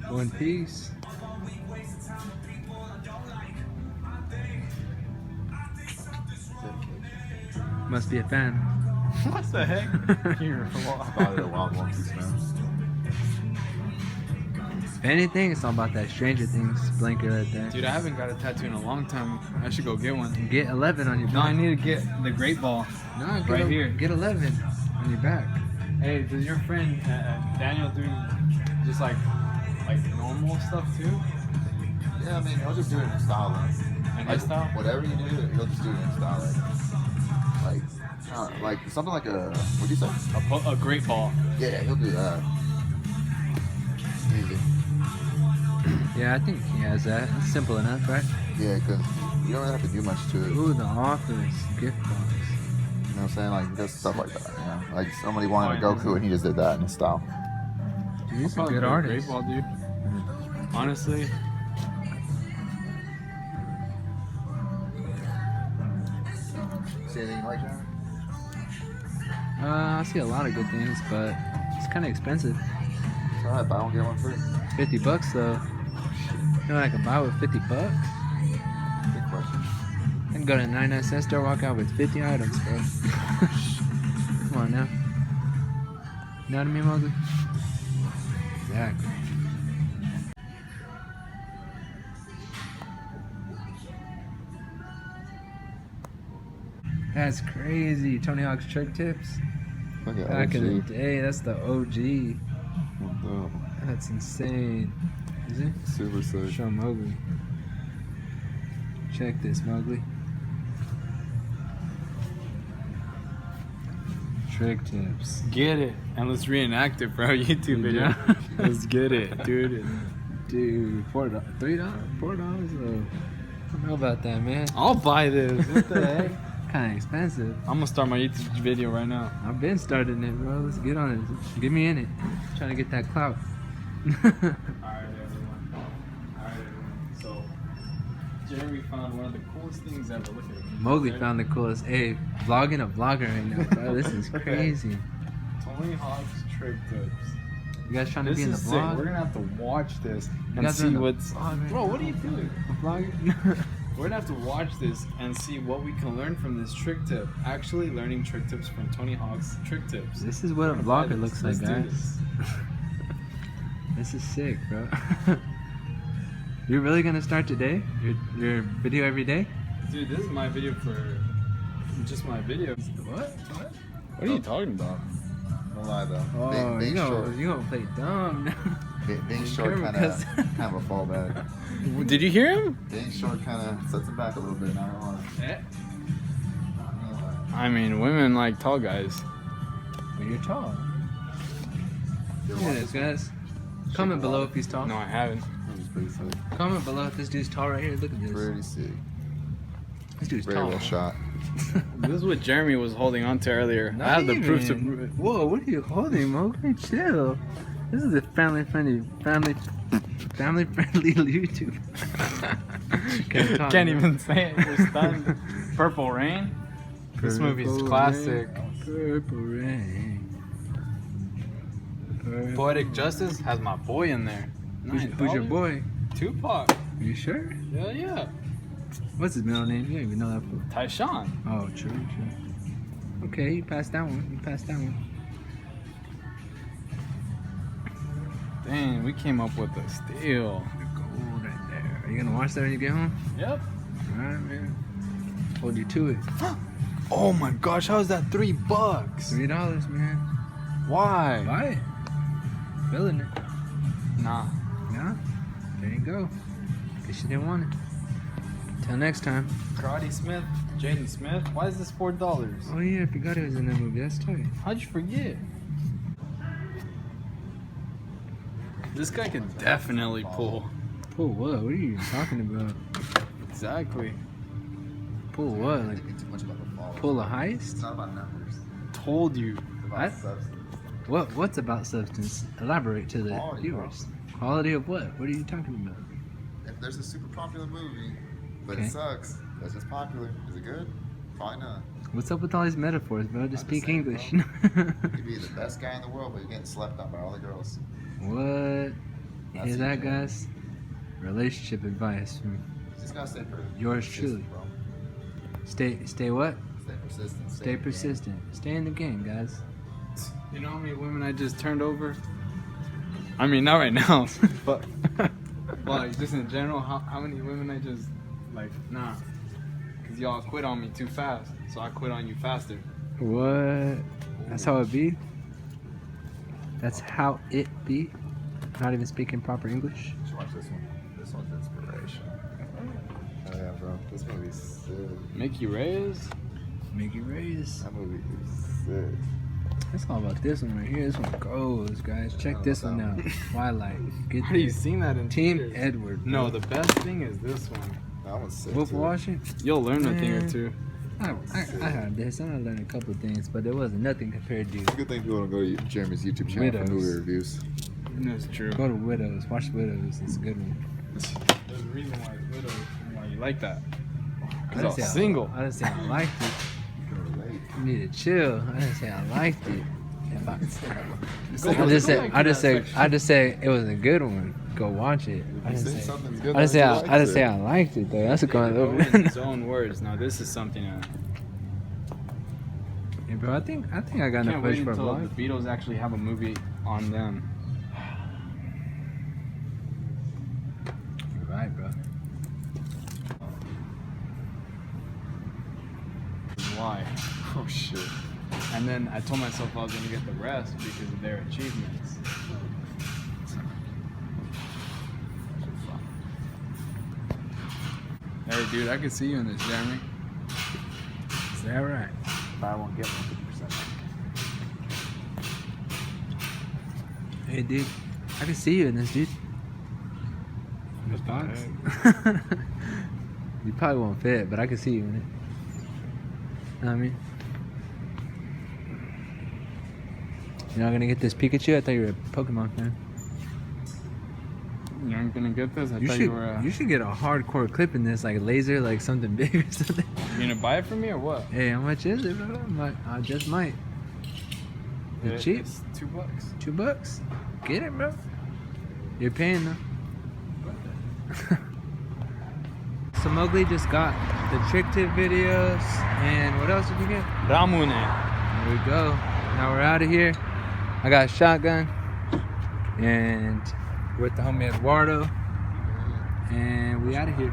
One Piece. Must be a fan. What the heck? You're Probably a wild One Piece fan. If anything, it's all about that Stranger Things blanket right there. Dude, I haven't got a tattoo in a long time. I should go get one. Get 11 on your back. No, I need to get the Great Ball. No, right here. Get 11 on your back. Hey, does your friend Daniel do just like normal stuff too? Yeah, I mean, he'll just do it in style. In Like, his style? whatever you do, he'll just do it in style. Like something like a, what'd you say? A Great Ball. Yeah, he'll do that. Easy. Yeah, I think he has that. It's simple enough, right? Yeah, because you don't really have to do much to it. Ooh, the Office gift box. You know what I'm saying? Like, just stuff like that, you know? Like, somebody wanted a Goku and he just did that in his style. Dude, he's a Probably good do artist. Great Ball, dude. Honestly. See anything like that? I see a lot of good things, but it's kind of expensive. It's alright, buy one, get one free. $50 though. You know what I can buy with $50? Good question. I can go to 99-cent store, walk out with 50 items, bro. Come on now. You know what I mean, Mowgli? Exactly. That's crazy. Tony Hawk's trick tips. Look at Back in the OG. day, that's the OG. What That's insane. Is it? the? Super sick. Show Mowgli. Check this, Mowgli. Trick tips. Get it. And let's reenact it for our YouTube video. Yeah. Let's get it, dude. Dude, $4, $3, $4. Oh, I don't know about that, man. I'll buy this. What the heck? Kind of expensive. I'm gonna start my YouTube video right now. I've been starting it, bro. Let's get on it. Get me in it. Trying to get that clout. Alright, everyone. So, Jeremy found one of the coolest things ever. Look at it. Mowgli found the coolest. Hey, vlogging a vlogger right now, bro. This is crazy. Tony Hawk's trick tips. You guys trying to This be in the is sick. vlog? We're gonna have to watch this You and guys are see in the what's. vlog right Bro, now. what are you doing? A vlogger? We're gonna have to watch this and see what we can learn from this trick tip. Actually, learning trick tips from Tony Hawk's trick tips. This is what a We're gonna buy vlogger this. looks like, Let's do guys. this. This is sick, bro. You're really gonna start today? Your video every day? Dude, this is my video for just my video. What? What are you talking about? Don't lie though. Oh, being short, you gonna play dumb now. being short Careful, kind of 'cause- kind of a fallback. Did you hear him? Being short kind of sets him back a little bit. I don't want I mean, women like tall guys. Well, you're tall. to. Look at this, guys. Comment below if he's tall. No, I haven't. This is pretty sick. Comment below if this dude's tall right here. Look at this. Pretty sick. This dude's Very tall. well shot. This is what Jeremy was holding on to earlier. Not I have the proof to even. prove it. Whoa, what are you holding, Mowgli? Chill. This is a family friendly YouTube. Can't even say it. You're stunned. Purple Rain. This movie's Purple classic. Rain, Purple Rain. Purple Poetic Justice has my boy in there. Who's your boy? Tupac. Are you sure? Yeah. What's his middle name? You don't even know that fool. Tyshawn. Oh, true. Okay, you passed that one. Dang, we came up with a steal. Gold right there. Are you gonna watch that when you get home? Yep. Alright, man. Hold you to it. Oh my gosh, how is that $3? $3, man. Why? Buy it. Feeling it. Nah. Yeah. There you go. Guess you didn't want it. Till next time. Karate Smith, Jaden Smith. Why is this $4? Oh yeah, I forgot it was in that movie. That's tight. How'd you forget? This guy can definitely pull. Pull what? What are you talking about? Exactly. Pull what? Like Thinking too much about the fall. pull a It's heist? not about numbers. Told you. It's about I- substance. What's about substance? Elaborate to the Quality, viewers. Quality of what? What are you talking about? If there's a super popular movie, but Okay. it sucks, but it's just popular, is it good? Probably not. What's up with all these metaphors, bro? Just I'm just speak saying, English. You could be the best guy in the world, but you're getting slept on by all the girls. What? That's Hear you, that, Jeremy. guys? Relationship advice from Just gotta stay yours persistent, truly. bro. Stay what? Stay persistent. Stay persistent. Stay in the game, guys. You know how many women I just turned over? I mean, not right now, but like just in general, how many women I just like nah, cause y'all quit on me too fast, so I quit on you faster. What? That's how it be? That's how it be? Not even speaking proper English? Just watch this one. This one's inspiration. Oh yeah, bro. This movie's sick. Mickey Reyes? Mickey Reyes. That movie is sick. It's all about this one right here. This one goes, guys. Check this one out. Twilight. Get How do you this. seen that in Team theaters? Edward. bro. No, the best thing is this one. That one's sick. Wolf too. Washington. You'll learn a thing or Man. two. I had this. I learned a couple of things, but it wasn't nothing compared to Good thing people don't go to Jeremy's YouTube channel Widows. for movie reviews. That's true. Go to Widows. Watch Widows. It's a good one. There's a reason why it's Widows and why you like that. I Because I didn't was say single. I didn't say I liked it. You can relate. You need to chill. I didn't say I liked it. If I just say it was a good one. Go watch it. I didn't say Something's good. I didn't say that means you I didn't liked say it. I liked it though. That's going Go over. in his own words. Now this is something Hey bro, I think I got I enough can't wait footage for a until the vlog. Beatles actually have a movie on them. You're right, bro. Why? Oh shit. And then I told myself I was gonna get the rest because of their achievements. Hey dude, I can see you in this, Jeremy. Is that right? Buy one get 100%. Hey dude, I can see you in this, dude. In this What the box. You probably won't fit, but I can see you in it. Know what I mean? You're not gonna get this Pikachu? I thought you were a Pokemon fan. You aren't gonna get this? I You thought should, you were. you should get a hardcore clip in this, like laser, like something big or something. You gonna buy it for me or what? Hey, how much is it, bro? I just might. It's cheap. It's $2. $2. Get it, bro. You're paying though. So Mowgli just got the trick tip videos, and what else did you get? Ramune. There we go. Now we're out of here. I got a shotgun, and with the homie Eduardo, and we out of here.